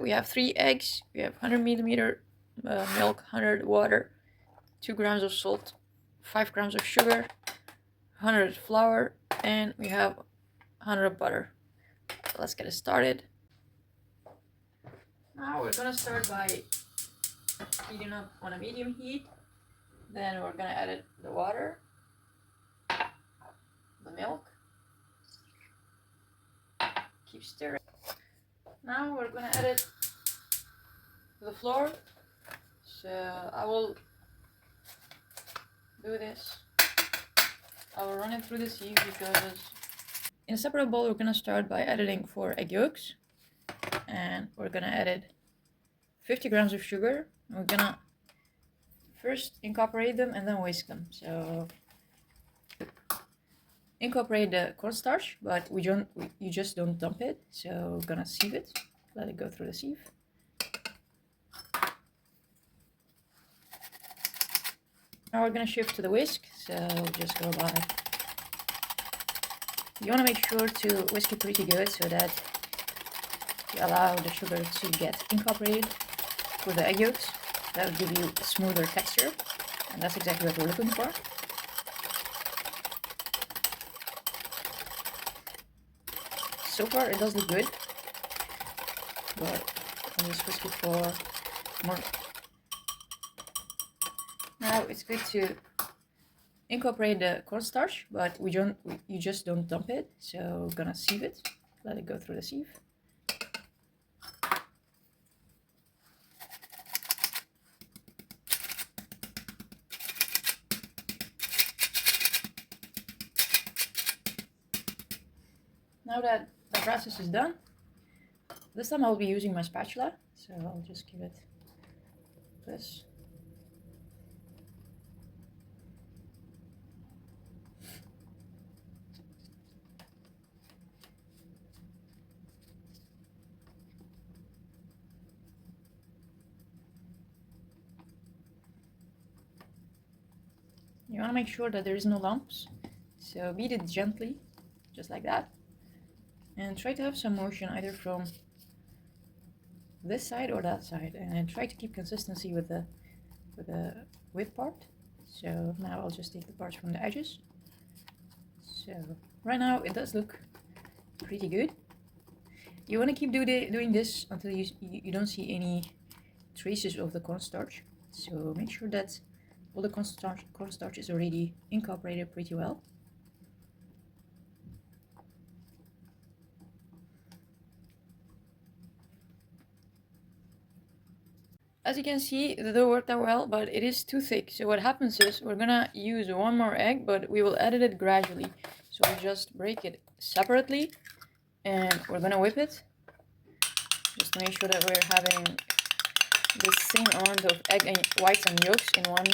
we have 3 eggs, we have 100 milliliter milk, 100 water, 2 grams of salt, 5 grams of sugar, 100 flour, and we have 100 butter. So let's get it started. Now we're gonna start by heating up on a medium heat. Then we're gonna add the water, the milk. Keep stirring. Now we're gonna add it to the flour. So I will do this. I will run it through the sieve because in a separate bowl we're gonna start by adding 4 egg yolks, and we're gonna add 50 grams of sugar. We're gonna first incorporate them and then whisk them. So incorporate the cornstarch, but you just don't dump it. So we're gonna sieve it, let it go through the sieve. Now we're gonna shift to the whisk. So just go by. You wanna make sure to whisk it pretty good so that you allow the sugar to get incorporated with the egg yolks. That will give you a smoother texture, and that's exactly what we're looking for. So far it does look good, but I'll just whisk it for more. Now it's good to incorporate the cornstarch, but you just don't dump it. So we're gonna sieve it, let it go through the sieve. Now that the process is done, this time I'll be using my spatula, so I'll just give it this. You want to make sure that there is no lumps, so beat it gently, just like that. And try to have some motion either from this side or that side, and try to keep consistency with the width part. So now I'll just take the parts from the edges. So right now it does look pretty good. You want to keep doing this until you don't see any traces of the cornstarch. So make sure that all the cornstarch is already incorporated pretty well. As you can see, the dough worked out well, but it is too thick. So what happens is we're gonna use 1 more egg, but we will add it gradually. So we just break it separately, and we're gonna whip it, just to make sure that we're having the same amount of egg and whites and yolks in one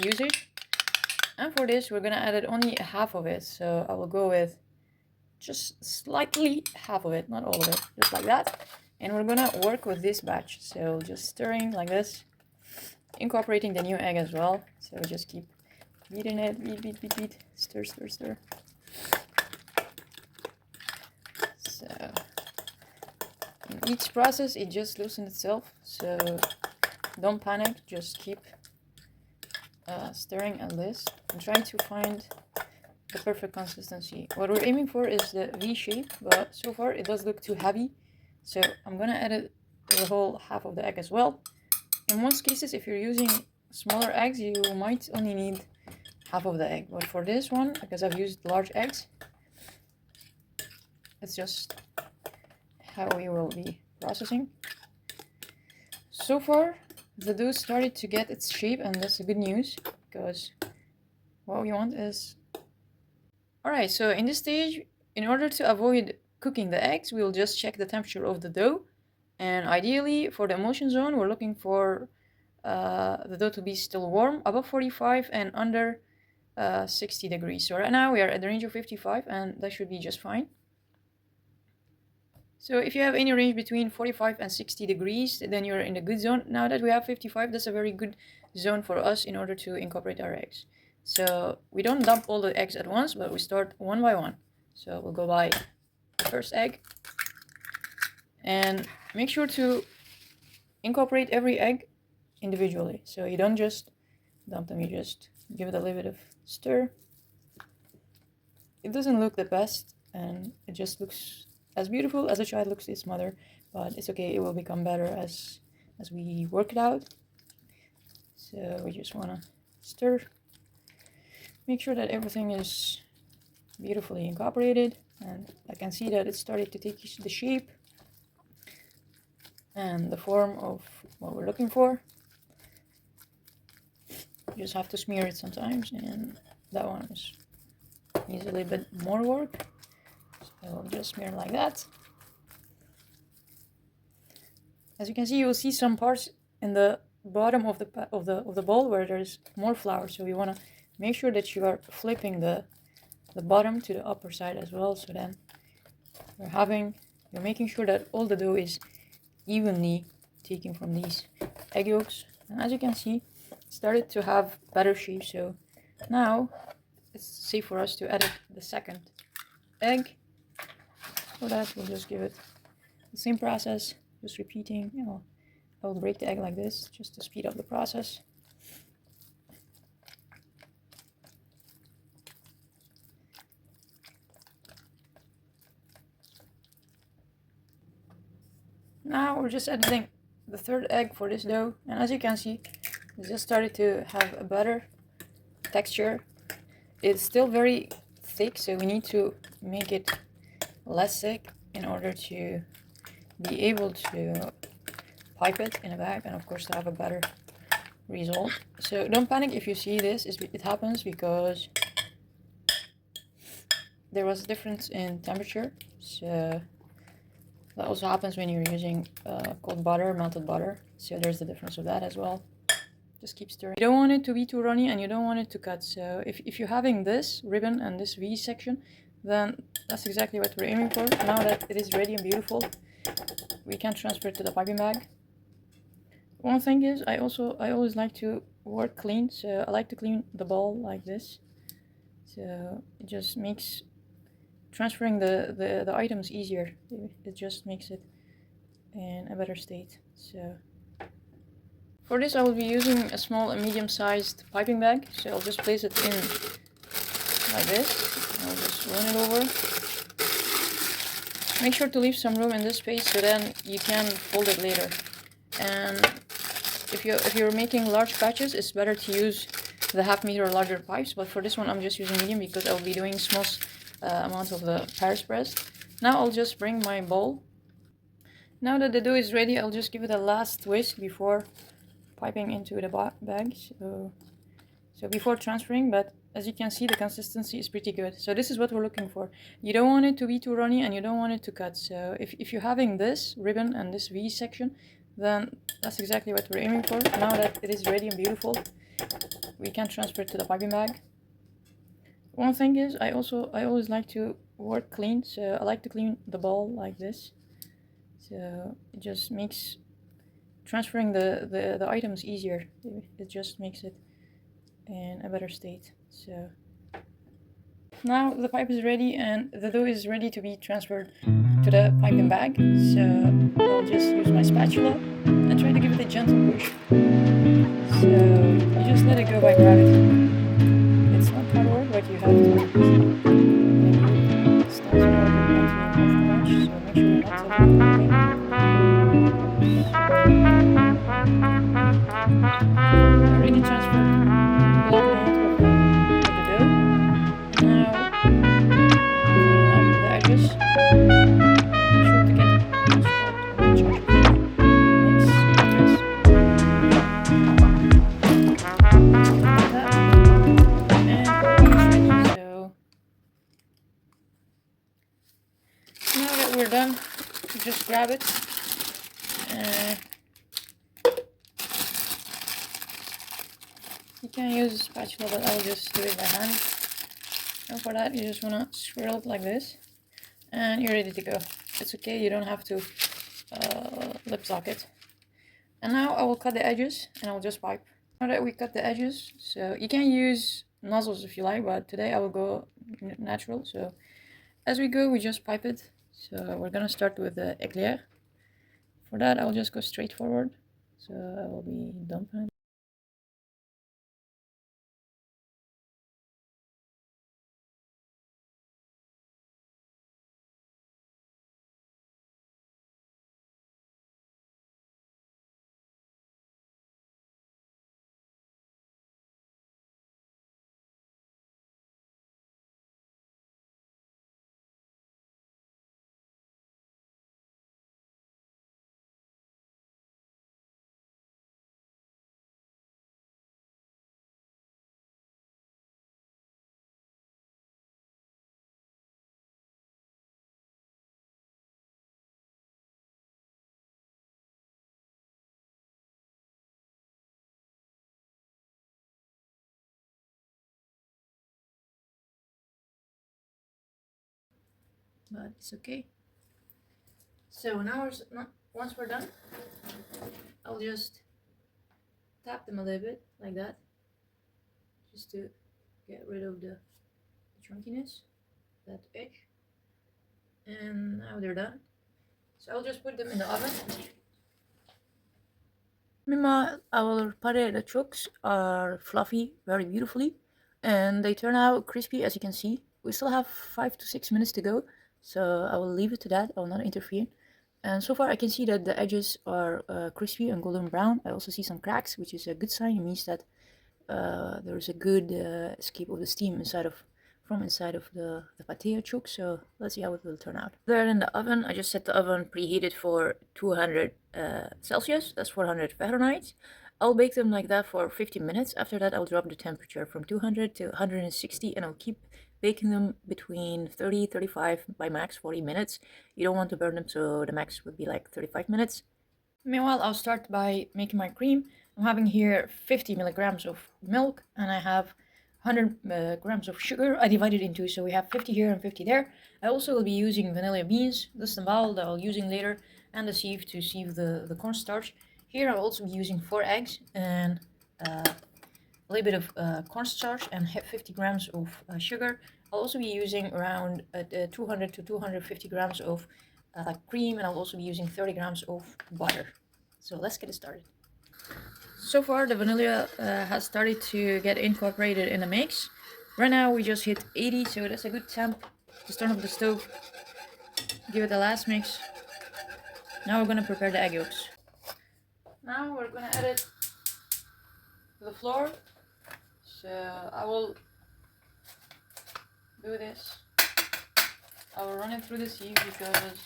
usage. And for this, we're gonna add it only half of it. So I will go with just slightly half of it, not all of it, just like that. And we're gonna work with this batch, so just stirring like this, incorporating the new egg as well. So just keep beating it, beat, stir. So in each process, it just loosens itself. So don't panic, just keep stirring at this and trying to find the perfect consistency. What we're aiming for is the V shape, but so far it does look too heavy. So I'm gonna add the whole half of the egg as well. In most cases, if you're using smaller eggs, you might only need half of the egg. But for this one, because I've used large eggs, it's just how we will be processing. So far, the dough started to get its shape, and that's the good news, because what we want is... Alright, so in this stage, in order to avoid cooking the eggs, we will just check the temperature of the dough, and ideally for the emulsion zone we're looking for the dough to be still warm, above 45 and under 60 degrees. So right now we are at the range of 55, and that should be just fine. So if you have any range between 45 and 60 degrees, then you're in the good zone. Now that we have 55, that's a very good zone for us in order to incorporate our eggs. So we don't dump all the eggs at once, but we start one by one. So we'll go by first egg, and make sure to incorporate every egg individually. So you don't just dump them, you just give it a little bit of stir. It doesn't look the best, and it just looks as beautiful as a child looks to its mother, but it's okay, it will become better as we work it out. So we just want to stir, make sure that everything is beautifully incorporated, and I can see that it started to take the shape and the form of what we're looking for. You just have to smear it sometimes, and that one needs a little bit more work, so I'll just smear like that. As you can see, you will see some parts in the bottom of the bowl where there's more flour, so you want to make sure that you are flipping the bottom to the upper side as well, so then you're making sure that all the dough is evenly taken from these egg yolks. And as you can see, it started to have better shape, so now it's safe for us to add the second egg. For that, we'll just give it the same process, just repeating. I'll break the egg like this just to speed up the process. Now we're just adding the third egg for this dough, and as you can see, it just started to have a better texture. It's still very thick, so we need to make it less thick in order to be able to pipe it in a bag, and of course to have a better result. So don't panic if you see this. It happens because there was a difference in temperature, so that also happens when you're using cold butter, melted butter, so there's the difference of that as well. Just keep stirring. You don't want it to be too runny, and you don't want it to cut, so if you're having this ribbon and this V section, then that's exactly what we're aiming for. Now that it is ready and beautiful, we can transfer it to the piping bag. One thing is, I always like to work clean, so I like to clean the ball like this, so it just makes transferring the items easier. It just makes it in a better state. So for this I will be using a small and medium-sized piping bag, so I'll just place it in like this, and I'll just run it over. Make sure to leave some room in this space, so then you can fold it later. And if you're making large batches, it's better to use the half meter or larger pipes, but for this one I'm just using medium because I will be doing small amount of the Paris press. Now I'll just bring my bowl. Now that the dough is ready, I'll just give it a last twist before piping into the bag. So before transferring, but as you can see, the consistency is pretty good. So this is what we're looking for. You don't want it to be too runny, and you don't want it to cut. So if you're having this ribbon and this V section, then that's exactly what we're aiming for. Now that it is ready and beautiful, we can transfer it to the piping bag. One thing is, I always like to work clean, so I like to clean the ball like this, so it just makes transferring the items easier. It just makes it in a better state. So now the pipe is ready and the dough is ready to be transferred to the piping bag, so I'll just use my spatula and try to give it a gentle push. So you just let it go by gravity. It's not hard work, but you have to maybe start in order not to have too much, so make sure you're not overdoing it. I already transferred a lot amount of the dough. Now the edges. Make sure to get each part on each edge before mix like this. Like that. And we're almost ready, so now that we're done, just grab it. You can use a spatula, but I'll just do it by hand. And for that, you just want to swirl it like this, and you're ready to go. It's okay, you don't have to lip lock it. And now I will cut the edges, and I'll just pipe. Now that we cut the edges, so you can use nozzles if you like, but today I will go natural. So as we go, we just pipe it. So we're gonna start with the éclair. For that, I'll just go straight forward. So I will be dumping it. But it's okay. So now once we're done, I'll just tap them a little bit like that, just to get rid of the chunkiness, that edge. And now they're done. So I'll just put them in the oven. Meanwhile, our pate chocks are fluffy very beautifully, and they turn out crispy, as you can see. We still have 5 to 6 minutes to go, so I will leave it to that. I will not interfere. And so far I can see that the edges are crispy and golden brown. I also see some cracks, which is a good sign. It means that there is a good escape of the steam from inside of the pate choux. So let's see how it will turn out. There in the oven, I just set the oven preheated for 200 Celsius. That's 400 Fahrenheit. I'll bake them like that for 15 minutes. After that, I'll drop the temperature from 200 to 160, and I'll keep baking them between 35 by max 40 minutes. You don't want to burn them, so the max would be like 35 minutes. Meanwhile, I'll start by making my cream. I'm having here 50 milligrams of milk, and I have 100 grams of sugar. I divided into, so we have 50 here and 50 there. I also will be using vanilla beans, the sambal that I'll using later, and the sieve to sieve the cornstarch. Here I'll also be using 4 eggs and a little bit of cornstarch and 50 grams of sugar. I'll also be using around 200 to 250 grams of cream, and I'll also be using 30 grams of butter. So let's get it started. So far the vanilla has started to get incorporated in the mix. Right now we just hit 80, so that's a good temp to turn off the stove. Give it the last mix. Now we're gonna prepare the egg yolks. Now we're gonna add it to the flour. So I will do this. I will run it through the sieve because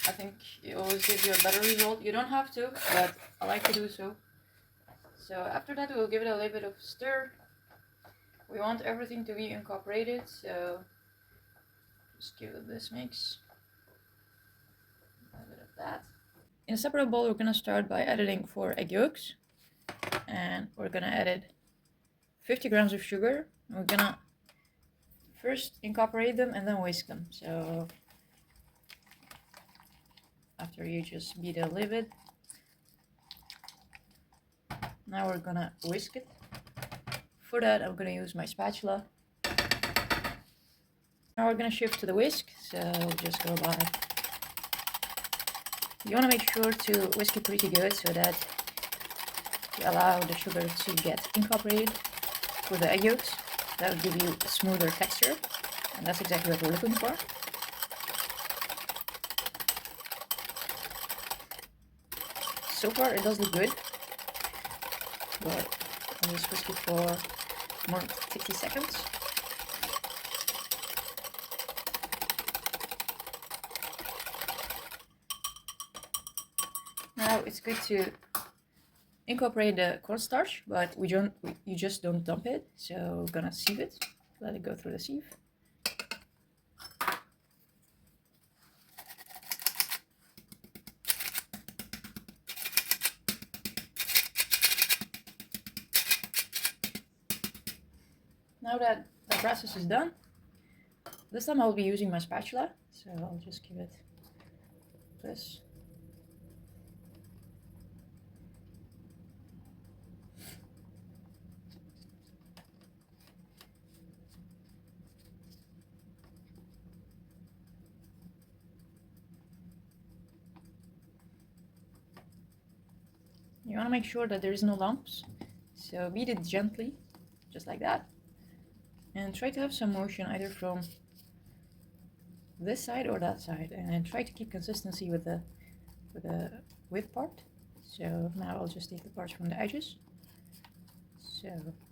I think it always gives you a better result. You don't have to, but I like to do so. So after that we'll give it a little bit of stir. We want everything to be incorporated, so just give it this mix. A little bit of that. In a separate bowl we're gonna start by adding 4 egg yolks. And we're gonna add 50 grams of sugar. We're gonna first incorporate them and then whisk them. So after you just beat it a little bit. Now we're gonna whisk it. For that I'm gonna use my spatula. Now we're gonna shift to the whisk, so just go by. You wanna make sure to whisk it pretty good so that you allow the sugar to get incorporated with the egg yolks. That will give you a smoother texture, and that's exactly what we're looking for. So far it does look good, but I'll just whisk it for more than 60 seconds. Now it's good to incorporate the cornstarch, but you just don't dump it. So we're gonna sieve it, let it go through the sieve. Now that the process is done, this time I'll be using my spatula, so I'll just give it this. You want to make sure that there is no lumps, so beat it gently, just like that, and try to have some motion either from this side or that side, and try to keep consistency with the width part. So now I'll just take the parts from the edges. So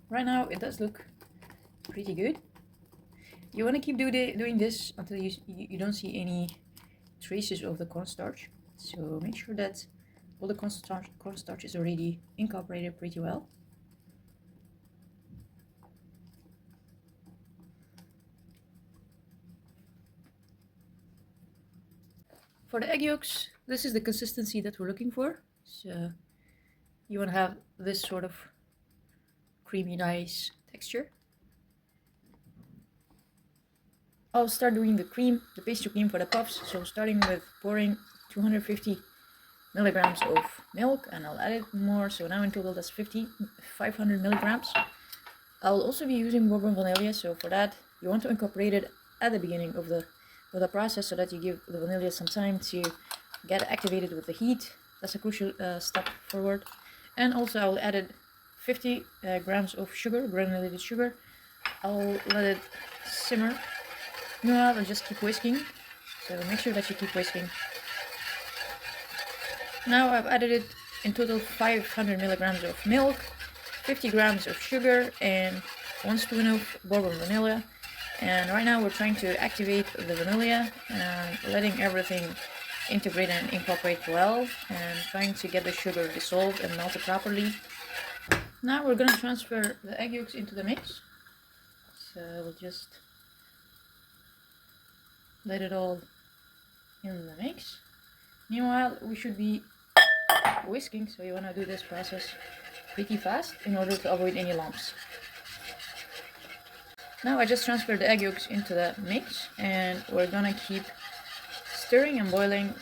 right now it does look pretty good. You want to keep doing this until you don't see any traces of the cornstarch. So make sure that all the cornstarch is already incorporated pretty well. For the egg yolks, this is the consistency that we're looking for. So you want to have this sort of creamy, nice texture. I'll start doing the cream, the pastry cream for the puffs. So starting with pouring 250 milligrams of milk, and I'll add it more. So now in total that's 500 milligrams. I'll also be using bourbon vanilla. So for that, you want to incorporate it at the beginning of the process so that you give the vanilla some time to get activated with the heat. That's a crucial step forward. And also I'll add 50 grams of sugar, granulated sugar. I'll let it simmer. Meanwhile, I'll just keep whisking. So make sure that you keep whisking. Now I've added it in total 500 milligrams of milk, 50 grams of sugar, and 1 spoon of bourbon vanilla. And right now we're trying to activate the vanilla and letting everything integrate and incorporate well, and trying to get the sugar dissolved and melted properly. Now we're going to transfer the egg yolks into the mix. So we'll just let it all in the mix. Meanwhile, we should be whisking, so you want to do this process pretty fast in order to avoid any lumps. Now I just transferred the egg yolks into the mix, and we're gonna keep stirring and boiling.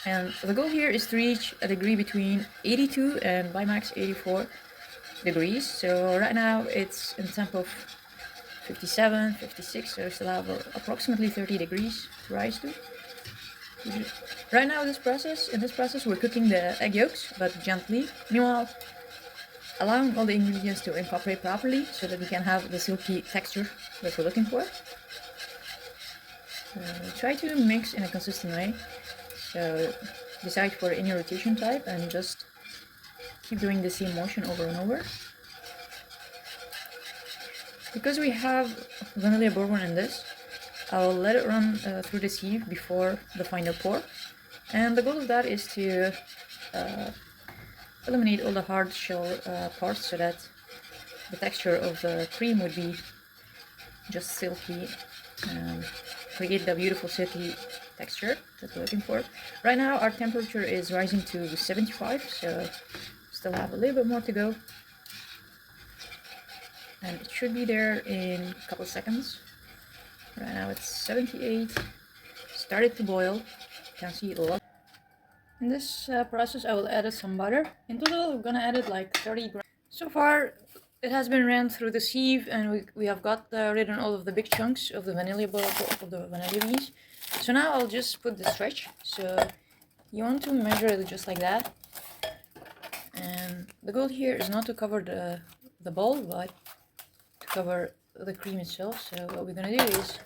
And the goal here is to reach a degree between 82 and by max 84 degrees. So right now it's in temp of 57, 56, so we still have approximately 30 degrees to rise to. Right now in this process we're cooking the egg yolks, but gently. Meanwhile, allowing all the ingredients to incorporate properly so that we can have the silky texture that we're looking for. Try to mix in a consistent way. So decide for any rotation type and just keep doing the same motion over and over. Because we have vanilla bourbon in this, I'll let it run through the sieve before the final pour. And the goal of that is to eliminate all the hard shell parts so that the texture of the cream would be just silky and create the beautiful silky texture that we're looking for. Right now our temperature is rising to 75, so still have a little bit more to go. And it should be there in a couple seconds. Right now it's 78, started to boil. You can see a lot. In this process I will add some butter. In total we're gonna add like 30 grams. So far it has been ran through the sieve, and we have got rid of all of the big chunks of the vanilla beans. So now I'll just put the stretch. So you want to measure it just like that. And the goal here is not to cover the bowl, but to cover the cream itself. So what we're gonna do is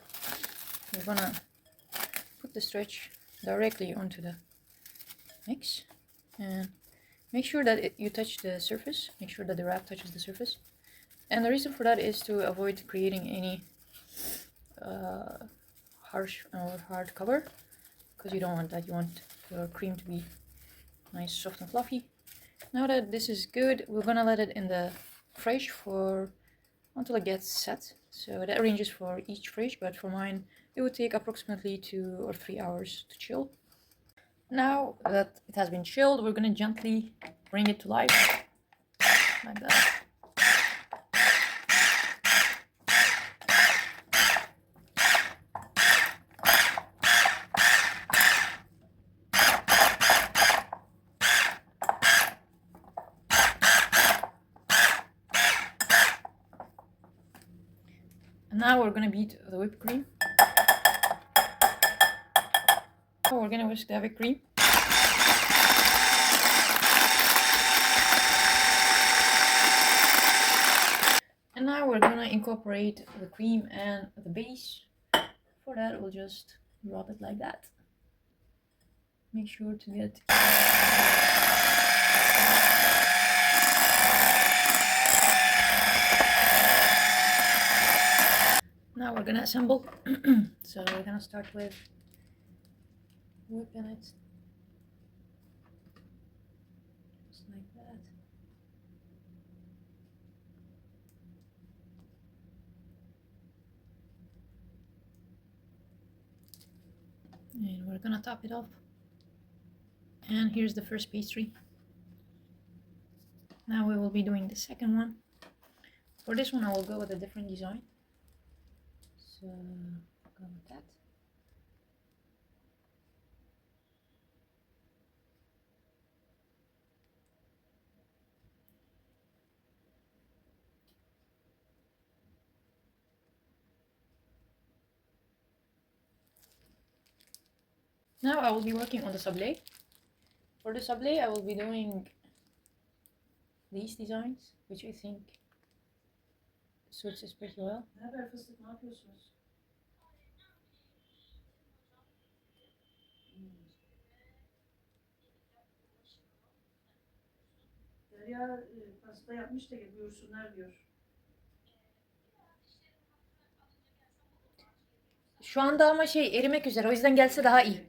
we're gonna put the stretch directly onto the mix, and make sure that you touch the surface. Make sure that the wrap touches the surface. And the reason for that is to avoid creating any harsh or hard cover, because you don't want that. You want your cream to be nice, soft and fluffy. Now that this is good, we're gonna let it in the fridge until it gets set. So that ranges for each fridge, but for mine it would take approximately 2 or 3 hours to chill. Now that it has been chilled, we're gonna gently bring it to life, like that. And now we're gonna beat the whipped cream. We're gonna whisk the whipped cream. incorporate the cream and the base. For that, we'll just rub it like that. Make sure to get now we're gonna assemble. So we're gonna start with whipping it just like that. And we're gonna top it off. And here's the first pastry. Now we will be doing the second one. For this one I will go with a different design. So go with that. Now I will be working on the sablé. For the sablé I will be doing these designs, which I think suits us pretty well. Derya pasta yapmış da buyursunlar diyor. Şu anda ama erimek üzere, o yüzden gelse daha iyi.